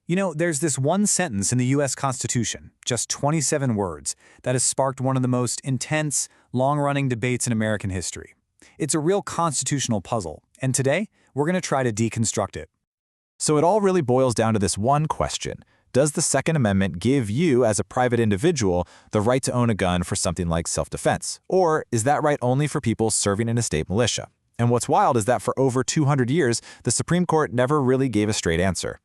There's this one sentence in the U.S. Constitution, just 27 words, that has sparked one of the most intense, long-running debates in American history. It's a real constitutional puzzle, and today, we're going to try to deconstruct it. So it all really boils down to this one question. Does the Second Amendment give you, as a private individual, the right to own a gun for something like self-defense? Or is that right only for people serving in a state militia? And what's wild is that for over 200 years, the Supreme Court never really gave a straight answer.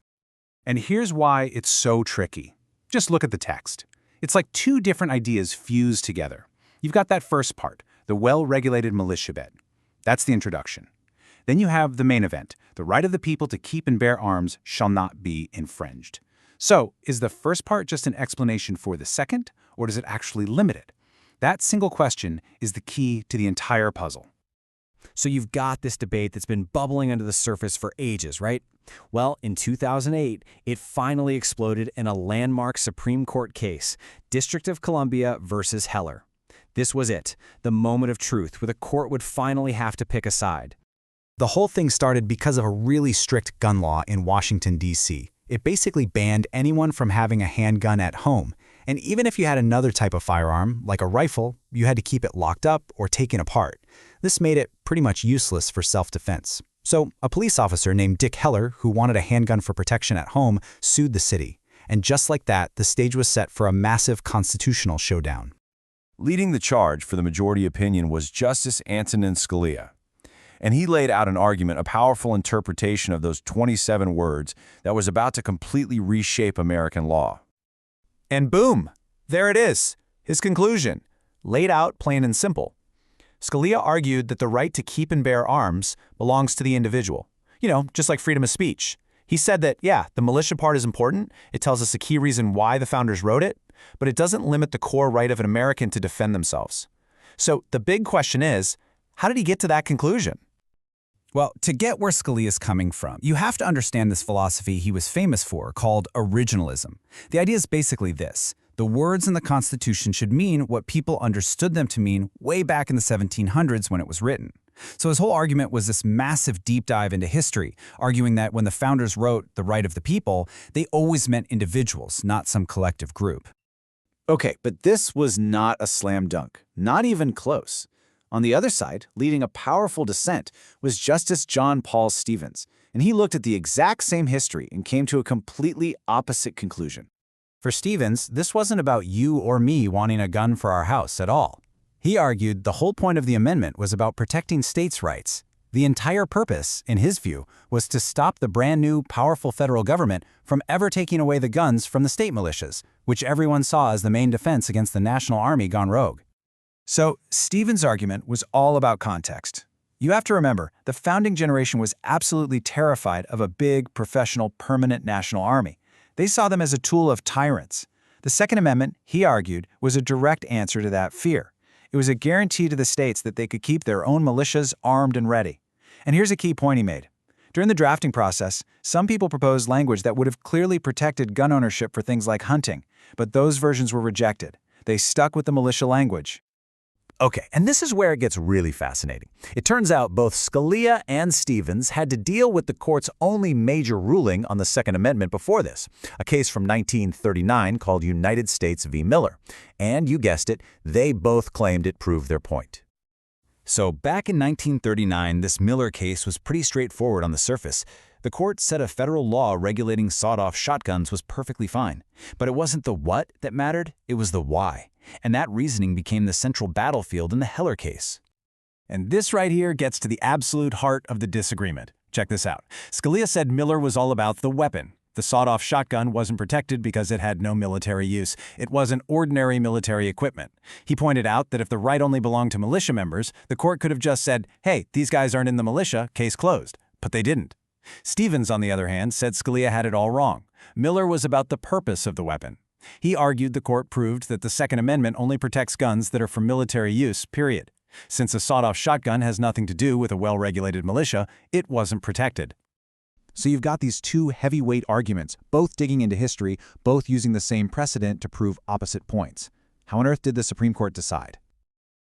And here's why it's so tricky. Just look at the text. It's like two different ideas fused together. You've got that first part, the well-regulated militia bed. That's the introduction. Then you have the main event, the right of the people to keep and bear arms shall not be infringed. So, is the first part just an explanation for the second, or does it actually limit it? That single question is the key to the entire puzzle. So you've got this debate that's been bubbling under the surface for ages, right? Well, in 2008, it finally exploded in a landmark Supreme Court case, District of Columbia versus Heller. This was it, the moment of truth, where the court would finally have to pick a side. The whole thing started because of a really strict gun law in Washington, D.C. It basically banned anyone from having a handgun at home, and even if you had another type of firearm, like a rifle, you had to keep it locked up or taken apart. This made it pretty much useless for self-defense. So, a police officer named Dick Heller, who wanted a handgun for protection at home, sued the city. And just like that, the stage was set for a massive constitutional showdown. Leading the charge for the majority opinion was Justice Antonin Scalia. And he laid out an argument, a powerful interpretation of those 27 words that was about to completely reshape American law. And boom, there it is, his conclusion, laid out plain and simple. Scalia argued that the right to keep and bear arms belongs to the individual. Just like freedom of speech. He said that, yeah, the militia part is important. It tells us a key reason why the founders wrote it, but it doesn't limit the core right of an American to defend themselves. So the big question is, how did he get to that conclusion? Well, to get where Scalia's coming from, you have to understand this philosophy he was famous for, called originalism. The idea is basically this. The words in the Constitution should mean what people understood them to mean way back in the 1700s when it was written. So his whole argument was this massive deep dive into history, arguing that when the founders wrote the right of the people, they always meant individuals, not some collective group. Okay, but this was not a slam dunk, not even close. On the other side, leading a powerful dissent, was Justice John Paul Stevens, and he looked at the exact same history and came to a completely opposite conclusion. For Stevens, this wasn't about you or me wanting a gun for our house at all. He argued the whole point of the amendment was about protecting states' rights. The entire purpose, in his view, was to stop the brand new, powerful federal government from ever taking away the guns from the state militias, which everyone saw as the main defense against the National Army gone rogue. So, Stevens' argument was all about context. You have to remember, the founding generation was absolutely terrified of a big, professional, permanent national army. They saw them as a tool of tyrants. The Second Amendment, he argued, was a direct answer to that fear. It was a guarantee to the states that they could keep their own militias armed and ready. And here's a key point he made. During the drafting process, some people proposed language that would have clearly protected gun ownership for things like hunting, but those versions were rejected. They stuck with the militia language. Okay, and this is where it gets really fascinating. It turns out both Scalia and Stevens had to deal with the court's only major ruling on the Second Amendment before this, a case from 1939 called United States v. Miller. And you guessed it, they both claimed it proved their point. So back in 1939, this Miller case was pretty straightforward on the surface. The court said a federal law regulating sawed-off shotguns was perfectly fine. But it wasn't the what that mattered, it was the why. And that reasoning became the central battlefield in the Heller case. And this right here gets to the absolute heart of the disagreement. Check this out. Scalia said Miller was all about the weapon. The sawed-off shotgun wasn't protected because it had no military use. It wasn't ordinary military equipment. He pointed out that if the right only belonged to militia members, the court could have just said, hey, these guys aren't in the militia, case closed. But they didn't. Stevens, on the other hand, said Scalia had it all wrong. Miller was about the purpose of the weapon. He argued the court proved that the Second Amendment only protects guns that are for military use, period. Since a sawed-off shotgun has nothing to do with a well-regulated militia, it wasn't protected. So you've got these two heavyweight arguments, both digging into history, both using the same precedent to prove opposite points. How on earth did the Supreme Court decide?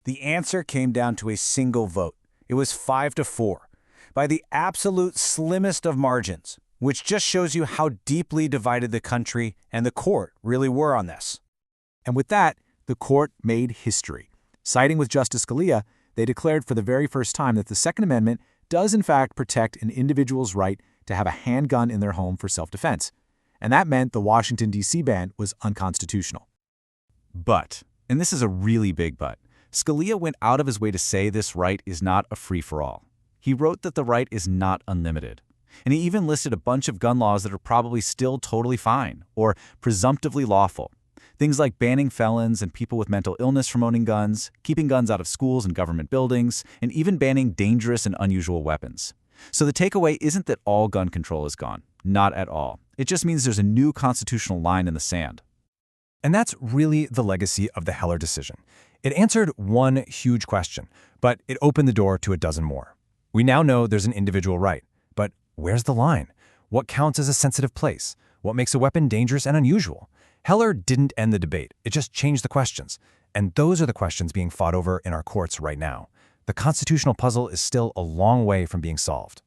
The answer came down to a single vote. It was 5-4. By the absolute slimmest of margins. which just shows you how deeply divided the country and the court really were on this. And with that, the court made history. Siding with Justice Scalia, they declared for the very first time that the Second Amendment does in fact protect an individual's right to have a handgun in their home for self-defense. And that meant the Washington, D.C. ban was unconstitutional. But, and this is a really big but, Scalia went out of his way to say this right is not a free-for-all. He wrote that the right is not unlimited. And he even listed a bunch of gun laws that are probably still totally fine, or presumptively lawful. Things like banning felons and people with mental illness from owning guns, keeping guns out of schools and government buildings, and even banning dangerous and unusual weapons. So the takeaway isn't that all gun control is gone. Not at all. It just means there's a new constitutional line in the sand. And that's really the legacy of the Heller decision. It answered one huge question, but it opened the door to a dozen more. We now know there's an individual right, but where's the line? What counts as a sensitive place? What makes a weapon dangerous and unusual? Heller didn't end the debate, it just changed the questions. And those are the questions being fought over in our courts right now. The constitutional puzzle is still a long way from being solved.